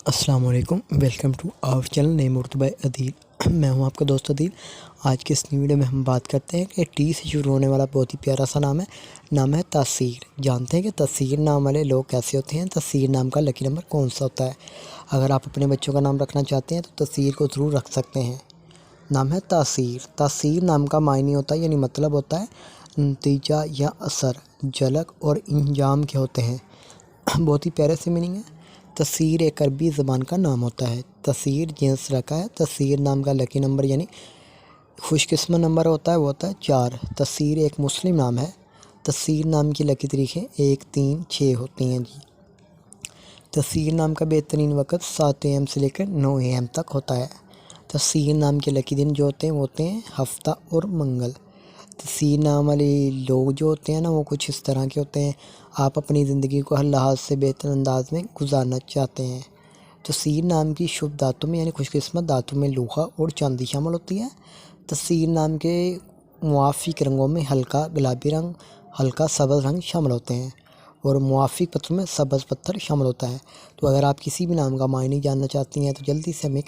السلام علیکم، welcome to our channel name Urdu by Adeel. میں ہوں آپ کا دوست عدیل۔ آج کے اس نیو ویڈیو میں ہم بات کرتے ہیں کہ ٹی سے شروع ہونے والا بہت ہی پیارا سا نام ہے تاثیر۔ جانتے ہیں کہ تاثیر نام والے لوگ کیسے ہوتے ہیں، تاثیر نام کا لکی نمبر کون سا ہوتا ہے۔ اگر آپ اپنے بچوں کا نام رکھنا چاہتے ہیں تو تاثیر کو ضرور رکھ سکتے ہیں۔ نام ہے تاثیر۔ تاثیر نام کا معنی ہوتا ہے یعنی مطلب ہوتا ہے نتیجہ یا اثر، جھلک اور انجام کے ہوتے ہیں۔ بہت ہی پیارے سے میننگ ہے۔ تاثیر ایک عربی زبان کا نام ہوتا ہے۔ تاثیر جنس رکھا ہے۔ تاثیر نام کا لکی نمبر یعنی خوش قسمت نمبر ہوتا ہے وہ ہوتا ہے 4۔ تاثیر ایک مسلم نام ہے۔ تاثیر نام کی لکی تاریخیں 1، 3، 6 ہوتی ہیں جی۔ تاثیر نام کا بہترین وقت 7 AM سے لے کر 9 AM تک ہوتا ہے۔ تاثیر نام کے لکی دن جو ہوتے ہیں وہ ہوتے ہیں ہفتہ اور منگل۔ تاثیر نام والے لوگ جو ہوتے ہیں نا وہ کچھ اس طرح کے ہوتے ہیں، آپ اپنی زندگی کو ہر لحاظ سے بہتر انداز میں گزارنا چاہتے ہیں۔ تاثیر نام کی شبھ دھاتوں میں یعنی خوش قسمت دھاتوں میں لوہا اور چاندی شامل ہوتی ہے۔ تاثیر نام کے موافق رنگوں میں ہلکا گلابی رنگ، ہلکا سبز رنگ شامل ہوتے ہیں اور موافق پتھروں میں سبز پتھر شامل ہوتا ہے۔ تو اگر آپ کسی بھی نام کا معنی جاننا چاہتی ہیں تو جلدی سے ہمیں